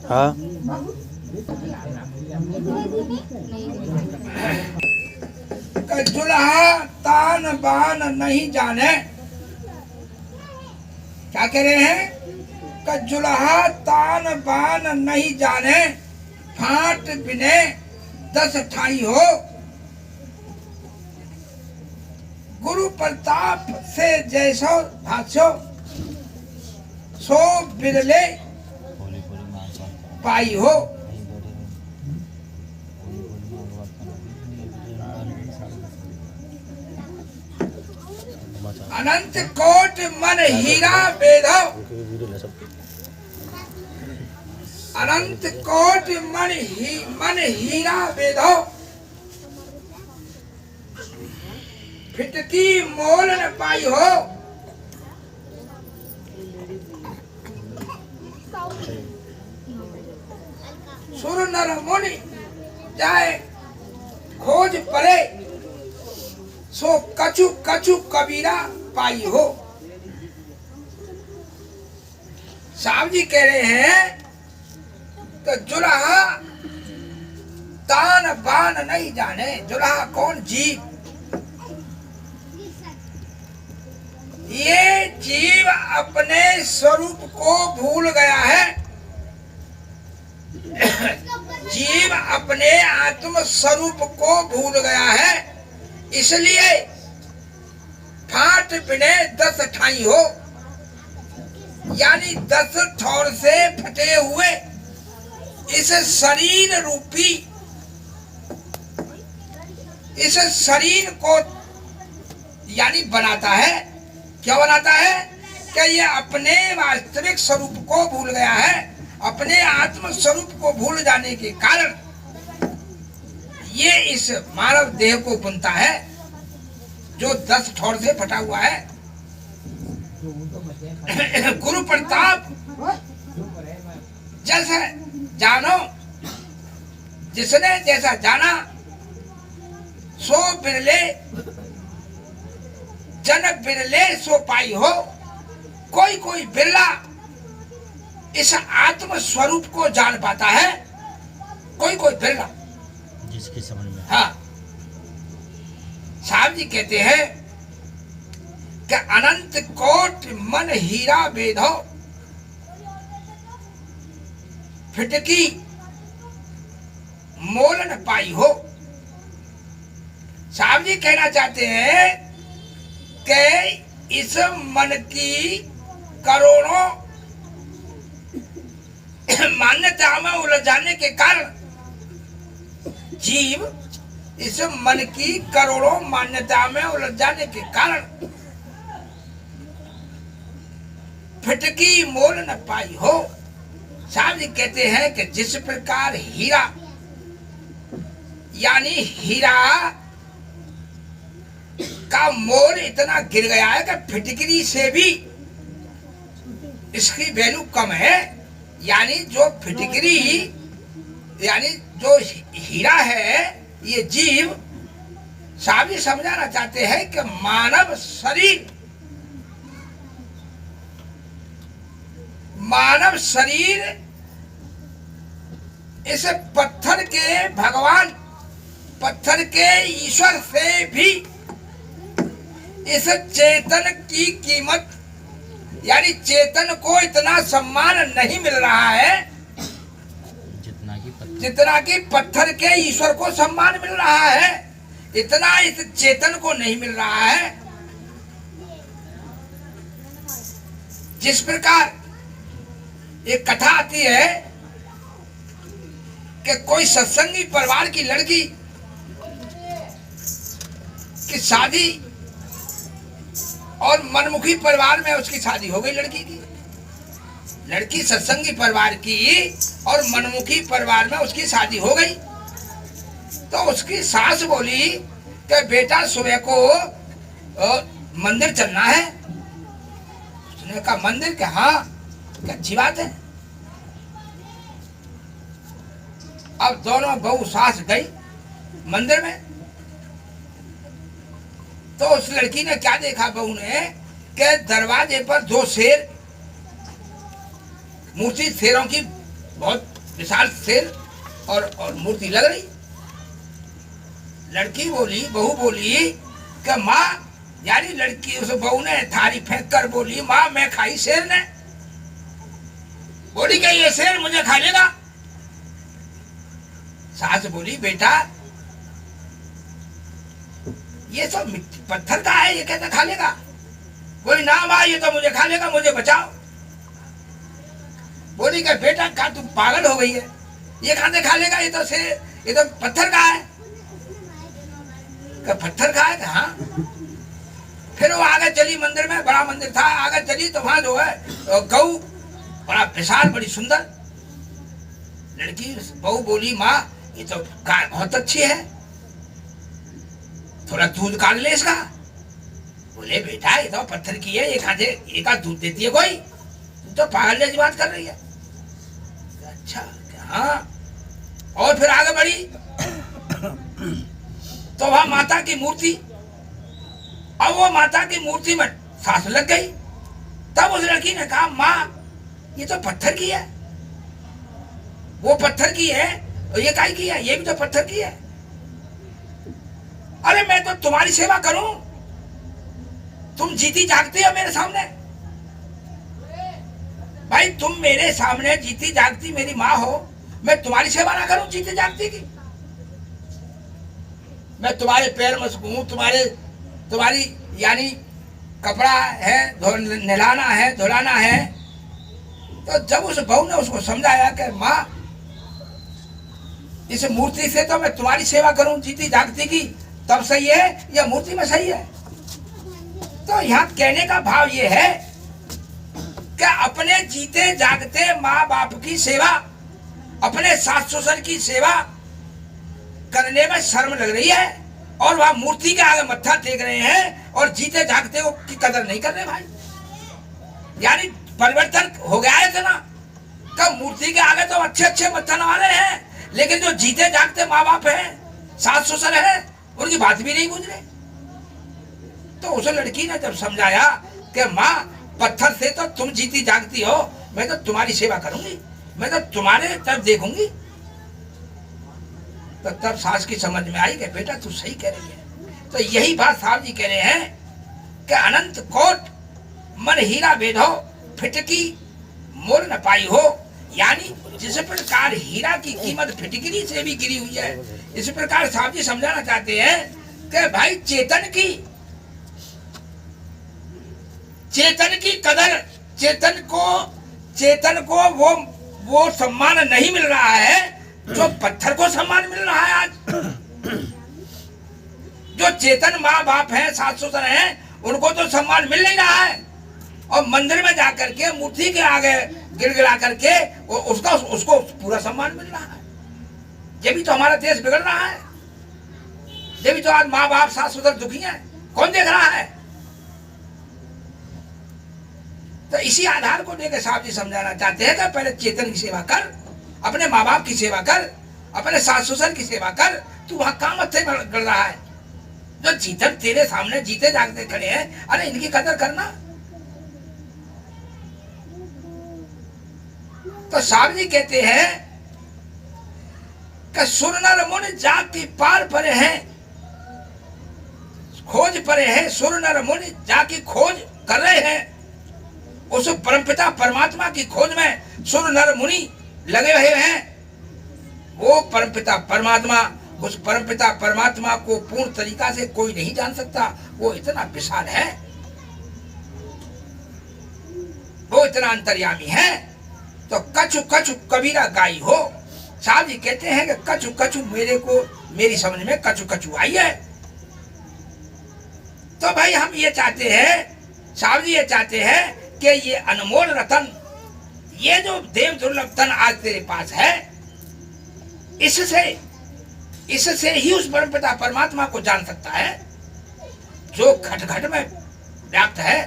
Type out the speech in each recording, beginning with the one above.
हाँ जुल्हा तान बान नहीं जाने। क्या कह रहे हैं? जुल्हा तान बान नहीं जाने, फाट बिने 10 ठाई हो। गुरु प्रताप से जैसो भाषो, सो बिरले पाई हो। अनंत कोट मन हीरा बेधो, अनंत कोट मन हीरा बेधो। फिटकी मोल न पाई हो। सुर नर मुनि जाए खोज परे, सो कछु कछु कबीरा पाई हो। साहब जी कह रहे हैं तो जुल्हा तान बान नहीं जाने। जुल्हा कौन? जीव। ये जीव अपने स्वरूप को भूल गया है। जीव अपने आत्म स्वरूप को भूल गया है, इसलिए फाट बिने 10 ठाई हो। यानी 10 ठौर से फटे हुए इस शरीर रूपी, इस शरीर को यानी बनाता है। क्या बनाता है? कि ये अपने वास्तविक स्वरूप को भूल गया है। अपने आत्म स्वरूप को भूल जाने के कारण ये इस मानव देह को बुनता है, जो 10 ठौर से फटा हुआ है। गुरु प्रताप जैसे जानो, जिसने जैसा जाना, सो बिरले जन बिरले सो पाई हो। कोई कोई बिरला इस आत्म स्वरूप को जान पाता है, कोई कोई बिरला जिसकी समझ में। हाँ, साहब जी कहते हैं कि अनंत कोट मन हीरा बेधो, फिटकी मोल न पाई हो। साहब जी कहना चाहते हैं कि इस मन की करोड़ों मान्यता में उलझ जाने के कारण, जीव इस मन की करोड़ों मान्यता में उलझ जाने के कारण फिटकी मोल न पाई हो। साहब जी कहते हैं कि जिस प्रकार हीरा यानी हीरा का मोल इतना गिर गया है कि फिटकरी से भी इसकी वैल्यू कम है। यानी जो फिटकरी यानी जो हीरा है, ये जीव, साहब जी समझाना चाहते हैं कि मानव शरीर इस पत्थर के भगवान, पत्थर के ईश्वर से भी इस चेतन की कीमत यानी चेतन को इतना सम्मान नहीं मिल रहा है जितना कि पत्थर के ईश्वर को सम्मान मिल रहा है। इतना इस चेतन को नहीं मिल रहा है। जिस प्रकार एक कथा आती है कि कोई सत्संगी परिवार की लड़की की शादी और मनमुखी परिवार में उसकी शादी हो गई। लड़की सत्संगी परिवार की और मनमुखी परिवार में उसकी शादी हो गई। तो उसकी सास बोली कि बेटा सुबह को मंदिर चलना है। उसने कहा मंदिर के? हाँ, अच्छी बात है। अब दोनों बहू सास गई मंदिर में। तो उस लड़की ने क्या देखा, बहू ने, कि दरवाजे पर 2 शेर मूर्ति शेरों की बहुत विशाल शेर और मूर्ति लग रही। लड़की बोली, बहू बोली कि माँ, यानी लड़की उस बहू ने थाली फेंक कर बोली, माँ मैं खाई शेर ने। बोली कि ये शेर मुझे खा लेगा। सास बोली, बेटा ये सब मिट्टी पत्थर का है, ये कैसे खा लेगा? बोली ना माँ, ये तो मुझे खा लेगा, मुझे बचाओ। बोली कि बेटा का तू पागल हो गई है, ये कहां से खा लेगा? ये तो पत्थर का है। पत्थर का है? हाँ। फिर वो आगे चली मंदिर में, बड़ा मंदिर था, आगे चली तो वहां जो है गऊ बड़ा विशाल, बड़ी सुंदर। लड़की बहू बोली, माँ ये तो गाय बहुत अच्छी है, थोड़ा दूध काट ले इसका। बोले बेटा ये तो पत्थर की है, ये कहां से एक आध दूध देती है कोई? तुम तो पागल जैसी बात कर रही है। अच्छा हाँ। और फिर आगे बढ़ी तो वहां माता की मूर्ति, अब वो माता की मूर्ति में सांस लग गई। तब उस लड़की ने कहा, माँ ये तो पत्थर की है, वो पत्थर की है और ये काई की है? ये भी तो पत्थर की है। अरे मैं तो तुम्हारी सेवा करूं, तुम जीती जागती हो मेरे सामने। भाई तुम मेरे सामने जीती जागती मेरी माँ हो, मैं तुम्हारी सेवा ना करूं जीती जागती की? मैं तुम्हारे पैर में सकूं, तुम्हारी यानी कपड़ा है, नहलाना है, धुलाना है। तो जब उस बहू ने उसको समझाया कि माँ इस मूर्ति से तो मैं तुम्हारी सेवा करूं जीती जागती की, तब सही है या मूर्ति में सही है? तो यहाँ कहने का भाव ये है कि अपने जीते जागते माँ बाप की सेवा, अपने सास ससुर की सेवा करने में शर्म लग रही है और वह मूर्ति के आगे मत्था टेक रहे हैं और जीते जागते को की कदर नहीं कर रहे। भाई यानी परिवर्तन हो गया है इतना। कब मूर्ति के आगे तो अच्छे अच्छे मत्था नवा रहे हैं, लेकिन जो जीते जागते माँ बाप हैं, सास ससुर है, उनकी बात भी नहीं बुझ रहे। तो उस लड़की ने जब समझाया कि माँ पत्थर से तो तुम जीती जागती हो, मैं तो तुम्हारी सेवा करूंगी, मैं तो तुम्हारे तरफ देखूंगी। तो तब सास की समझ में आई कि बेटा तू सही कह रही है। तो यही बात साहब जी कह रहे हैं कि अनंत कोट मन हीरा बेधो, फिटकी मोल न पाई हो। यानी जिस प्रकार हीरा की कीमत फिटकरी से भी गिरी हुई है, इस प्रकार साहब जी समझाना चाहते हैं कि भाई चेतन की कदर, चेतन को वो सम्मान नहीं मिल रहा है जो पत्थर को सम्मान मिल रहा है। आज जो चेतन माँ बाप हैं, सास ससुर हैं, उनको तो सम्मान मिल नहीं रहा है। और मंदिर में जाकर के मूर्ति के आगे गिड़गिड़ा करके उसको पूरा सम्मान मिल रहा है। ये भी तो हमारा देश बिगड़ रहा है। ये भी तो आज माँ बाप सास ससुर दुखी हैं, कौन देख रहा है? तो इसी आधार को लेकर साहब जी समझाना चाहते हैं कि पहले चेतन की सेवा कर, अपने माँ बाप की सेवा कर, अपने सास ससुर की सेवा कर। तू वहां काम अच्छे कर रहा है, जो जीतन तेरे सामने जीते जागते खड़े हैं, अरे इनकी कदर करना। तो साहब जी कहते हैं कि सुर नर मुनि जाग की पार परे हैं, खोज परे हैं। सुर नर मुनि जाके खोज कर रहे हैं, उस परमपिता परमात्मा की खोज में सुर नर मुनि लगे हुए हैं। वो परमपिता परमात्मा, उस परमपिता परमात्मा को पूर्ण तरीका से कोई नहीं जान सकता। वो इतना विशाल है, वो इतना अंतर्यामी है। तो कछु कछु कबीरा गाई हो। साहब जी कहते हैं कि कछु कछु मेरी समझ में कछु कछु आई है। तो भाई हम ये चाहते हैं, साहब जी ये चाहते हैं कि ये अनमोल रतन, ये जो देव दुर्लभ तन आज तेरे पास है, इससे ही उस परमपिता परमात्मा को जान सकता है जो घट घट में व्याप्त है।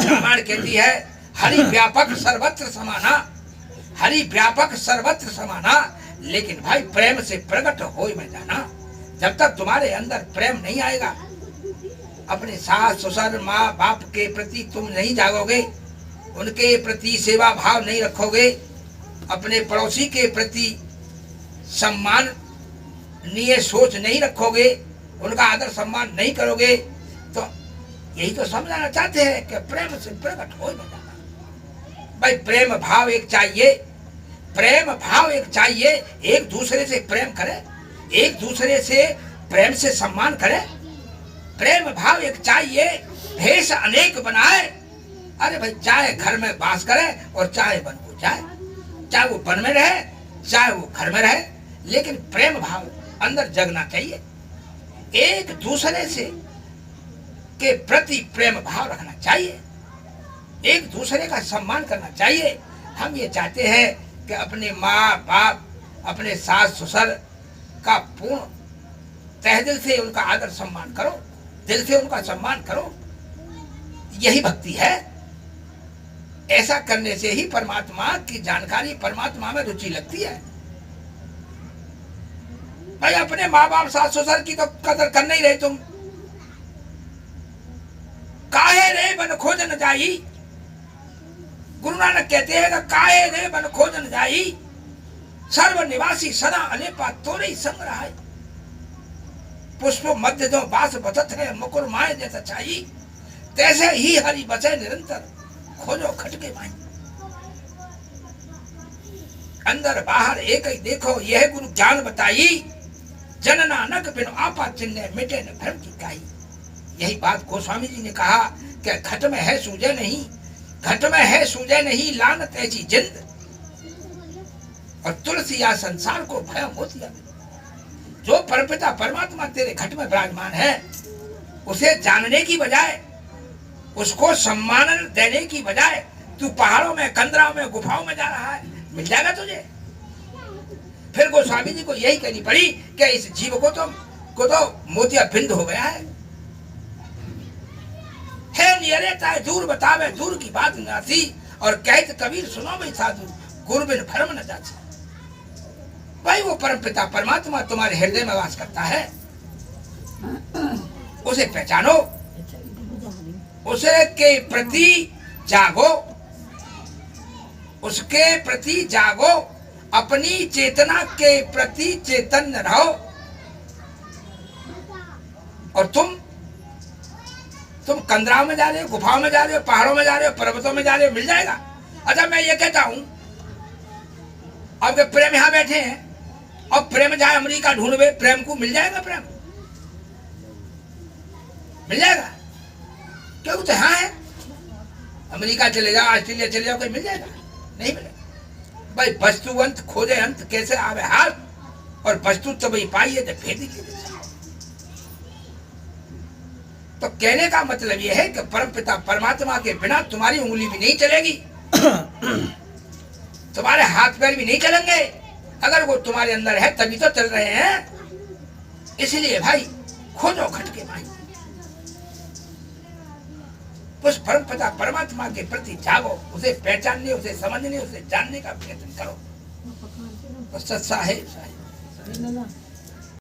रामायण कहती है हरि व्यापक सर्वत्र समाना, हरि व्यापक सर्वत्र समाना। लेकिन भाई प्रेम से प्रकट हो मैं जाना। जब तक तुम्हारे अंदर प्रेम नहीं आएगा, अपने सास ससुर माँ बाप के प्रति तुम नहीं जागोगे, उनके प्रति सेवा भाव नहीं रखोगे, अपने पड़ोसी के प्रति सम्माननीय सोच नहीं रखोगे, उनका आदर सम्मान नहीं करोगे, तो यही तो समझाना चाहते हैं कि प्रेम से प्रकट हो न जाना। भाई प्रेम भाव एक चाहिए, प्रेम भाव एक चाहिए, एक दूसरे से प्रेम करे, एक दूसरे से प्रेम से सम्मान करे, प्रेम भाव एक चाहिए, भेष अनेक बनाए। अरे भाई चाहे घर में वास करे और चाहे वन को जाए, चाहे वो वन में रहे चाहे वो घर में रहे, लेकिन प्रेम भाव अंदर जगना चाहिए। एक दूसरे से के प्रति प्रेम भाव रखना चाहिए, एक दूसरे का सम्मान करना चाहिए। हम ये चाहते हैं कि अपने माँ बाप, अपने सास ससुर का पूर्ण तहे दिल से उनका आदर सम्मान करो, दिल से उनका सम्मान करो, यही भक्ति है। ऐसा करने से ही परमात्मा की जानकारी, परमात्मा में रुचि लगती है। भाई अपने माँ बाप सास ससुर की तो कदर कर नहीं रहे तुम। काहे रे बन खोजन जाई, गुरु नानक कहते हैं कि काहे रे बन खोजन जाई, सर्व निवासी सदा अलेपा तोरे संग रहाई। पुष्प मध्य जो बास बचत है, मुकुर माए जैसा छाई, तैसे ही हरि बचे निरंतर, खोजो खटके माई। अंदर बाहर एक ही देखो, यह गुरु ज्ञान बताई, जन नानक बिन आपा चिन्ह मिटे न भ्रम की काई। यही बात गोस्वामी जी ने कहा कि घट में है सूझे नहीं, घट में है सूझे नहीं, लानत ऐसी जिंद, और तुलसी या संसार को भय मोतिया। जो परमपिता परमात्मा तेरे घट में विराजमान है, उसे जानने की बजाय, उसको सम्मान देने की बजाय तू पहाड़ों में, कंदराओं में, गुफाओं में जा रहा है, मिल जाएगा तुझे। फिर गोस्वामी जी को यही कहनी पड़ी कि इस जीव को तो मोतिया बिंद हो गया है नियरे चाहे दूर बतावे दूर की बात नासी, और कहत कबीर सुनो भाई साधु, गुरु बिन भरम न जाती। भाई वो परमपिता परमात्मा तुम्हारे हृदय में वास करता है, उसे पहचानो, उसे के प्रति जागो, उसके प्रति जागो, अपनी चेतना के प्रति चैतन्य रहो। और तुम कंदराओं में जा रहे हो, गुफाओं में जा रहे हो, पहाड़ों में जा रहे हो, पर्वतों में जा रहे हो, मिल जाएगा। अच्छा मैं ये कहता हूं, आपके प्रेम यहां बैठे हैं, और प्रेम जाए अमेरिका ढूंढवे, प्रेम को मिल जाएगा, प्रेम मिल जाएगा, क्यों? तो हाँ है, अमेरिका चले जाओ, ऑस्ट्रेलिया चले जाओ, कोई मिल जाएगा? नहीं मिलेगा। भाई वस्तुवंत खोजे अंत कैसे आवे हाल, और वस्तु तो भाई पाइए तो भेद ही। तो कहने का मतलब यह है कि परमपिता परमात्मा के बिना तुम्हारी उंगली भी नहीं चलेगी, तुम्हारे हाथ पैर भी नहीं चलेंगे। अगर वो तुम्हारे अंदर है तभी तो चल रहे हैं। इसलिए भाई खोजो खटके माई, उस परमपिता परमात्मा के प्रति जागो, उसे पहचानने, उसे समझने, उसे जानने का प्रयत्न करो। तो सच्चा है।